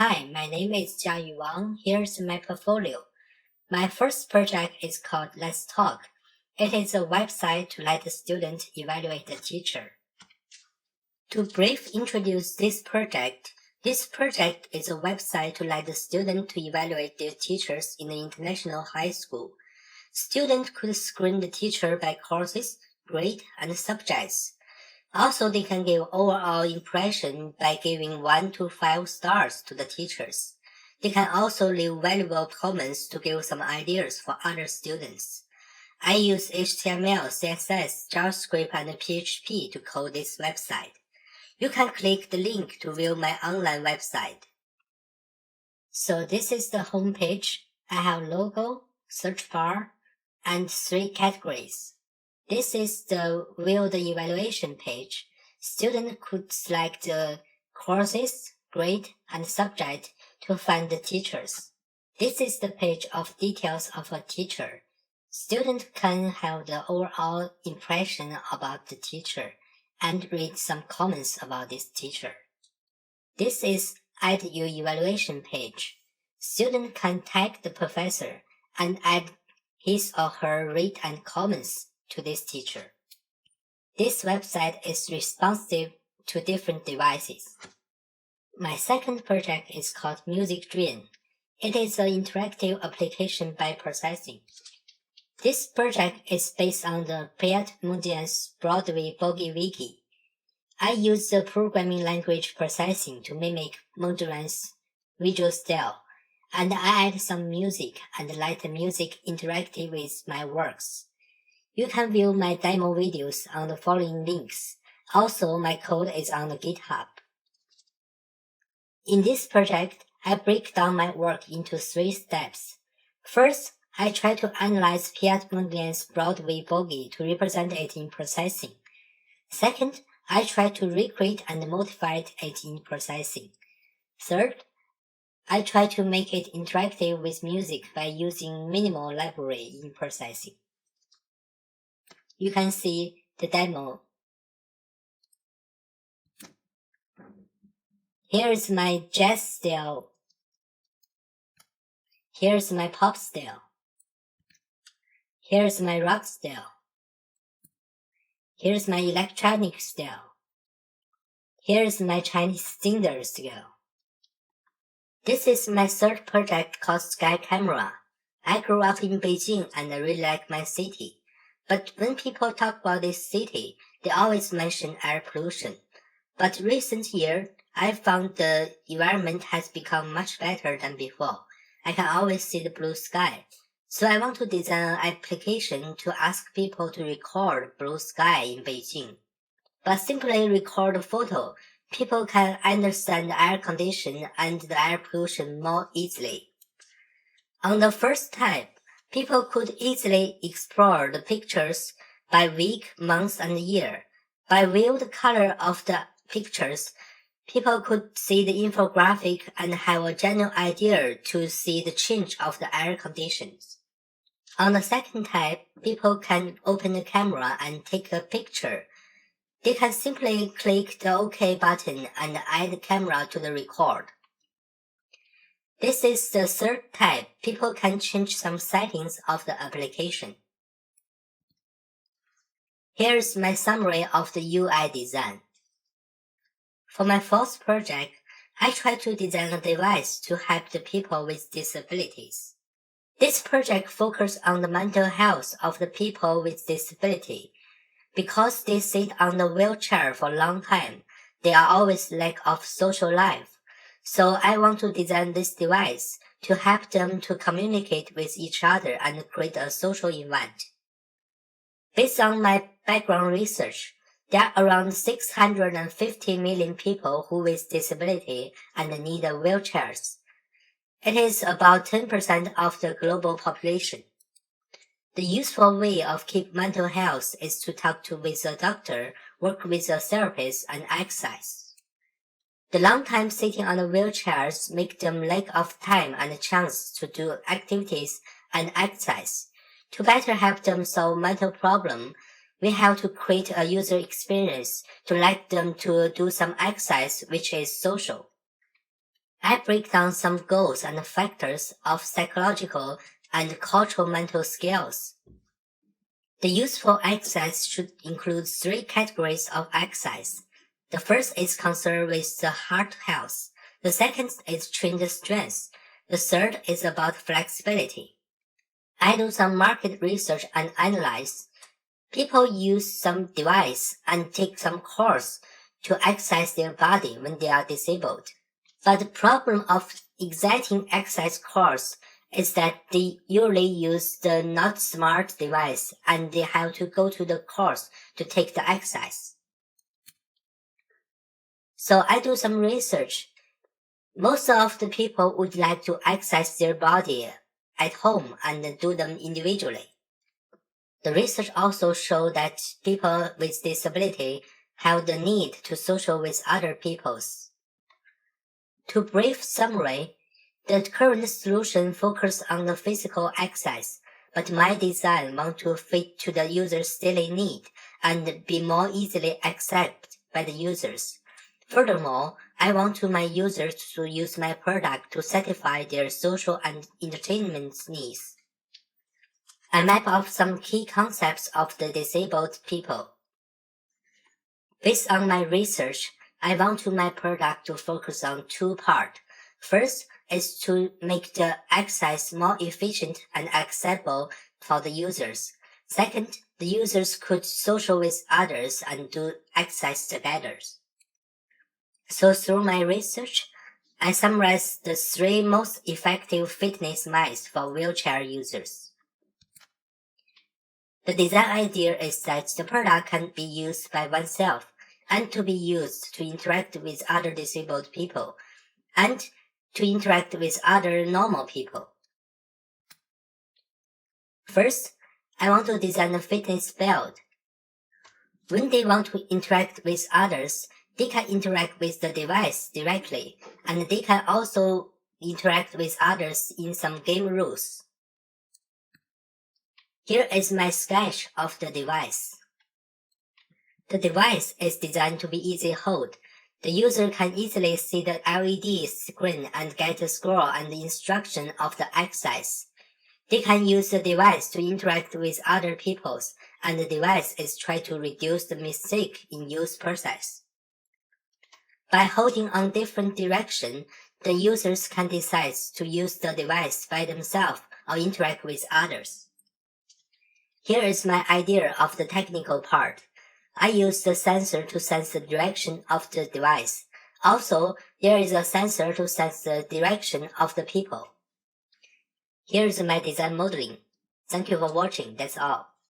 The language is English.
Hi, my name is Jiayu Wang. Here's my portfolio. My first project is called Let's Talk. It is a website to let the student evaluate the teacher. To brief introduce this project is a website to let the student to evaluate their teachers in the international high school. Students could screen the teacher by courses, grade, and subjects. Also, they can give overall impression by giving 1 to 5 stars to the teachers. They can also leave valuable comments to give some ideas for other students. I use HTML, CSS, JavaScript, and PHP to code this website. You can click the link to view my online website. So this is the home page. I have logo, search bar, and 3 categories. This is the view the evaluation page. Students could select the courses, grade, and subject to find the teachers. This is the page of details of a teacher. Students can have the overall impression about the teacher and read some comments about this teacher. This is Add Your Evaluation page. Students can tag the professor and add his or her rate and comments to this teacher. This website is responsive to different devices. My second project is called Music Dream. It is an interactive application by processing. This project is based on the Piet Mondrian's Broadway Boogie Wiki. I use the programming language processing to mimic Mondrian's visual style, and I add some music and let the music interact with my works. You can view my demo videos on the following links. Also, my code is on the GitHub. In this project, I break down my work into 3 steps. First, I try to analyze Piet Mondrian's Broadway Boogie to represent it in processing. Second, I try to recreate and modify it in processing. Third, I try to make it interactive with music by using minimal library in processing. You can see the demo. Here's my jazz style. Here's my pop style. Here's my rock style. Here's my electronic style. Here's my Chinese singer style. This is my third project called Sky Camera. I grew up in Beijing and I really like my city. But when people talk about this city, they always mention air pollution. But recent years, I found the environment has become much better than before. I can always see the blue sky. So I want to design an application to ask people to record blue sky in Beijing. But simply record a photo, people can understand the air condition and the air pollution more easily. On the first type, people could easily explore the pictures by week, month, and year. By view the color of the pictures, people could see the infographic and have a general idea to see the change of the air conditions. On the second type, people can open the camera and take a picture. They can simply click the OK button and add the camera to the record. This is the third type. People can change some settings of the application. Here's my summary of the UI design. For my fourth project, I try to design a device to help the people with disabilities. This project focuses on the mental health of the people with disability. Because they sit on the wheelchair for a long time, they are always lack of social life. So I want to design this device to help them to communicate with each other and create a social event. Based on my background research, there are around 650 million people who with disability and need wheelchairs. It is about 10% of the global population. The useful way of keep mental health is to talk with a doctor, work with a therapist, and exercise. The long time sitting on the wheelchairs make them lack of time and chance to do activities and exercise. To better help them solve mental problem, we have to create a user experience to let them to do some exercise which is social. I break down some goals and factors of psychological and cultural mental skills. The useful exercise should include 3 categories of exercise. The first is concerned with the heart health. The second is trained strength. The third is about flexibility. I do some market research and analyze. People use some device and take some course to exercise their body when they are disabled. But the problem of exciting exercise course is that they usually use the not smart device and they have to go to the course to take the exercise. So I do some research. Most of the people would like to exercise their body at home and do them individually. The research also shows that people with disability have the need to social with other peoples. To brief summary, the current solution focuses on the physical exercise, but my design wants to fit to the user's daily need and be more easily accepted by the users. Furthermore, I want my users to use my product to satisfy their social and entertainment needs. I map out some key concepts of the disabled people. Based on my research, I want my product to focus on 2 parts. First is to make the exercise more efficient and accessible for the users. Second, the users could social with others and do exercise together. So through my research, I summarized the 3 most effective fitness myths for wheelchair users. The design idea is that the product can be used by oneself and to be used to interact with other disabled people and to interact with other normal people. First, I want to design a fitness belt. When they want to interact with others, they can interact with the device directly, and they can also interact with others in some game rules. Here is my sketch of the device. The device is designed to be easy hold. The user can easily see the LED screen and get a score and the instruction of the exercise. They can use the device to interact with other people, and the device is trying to reduce the mistake in use process. By holding on different direction, the users can decide to use the device by themselves or interact with others. Here is my idea of the technical part. I use the sensor to sense the direction of the device. Also, there is a sensor to sense the direction of the people. Here is my design modeling. Thank you for watching. That's all.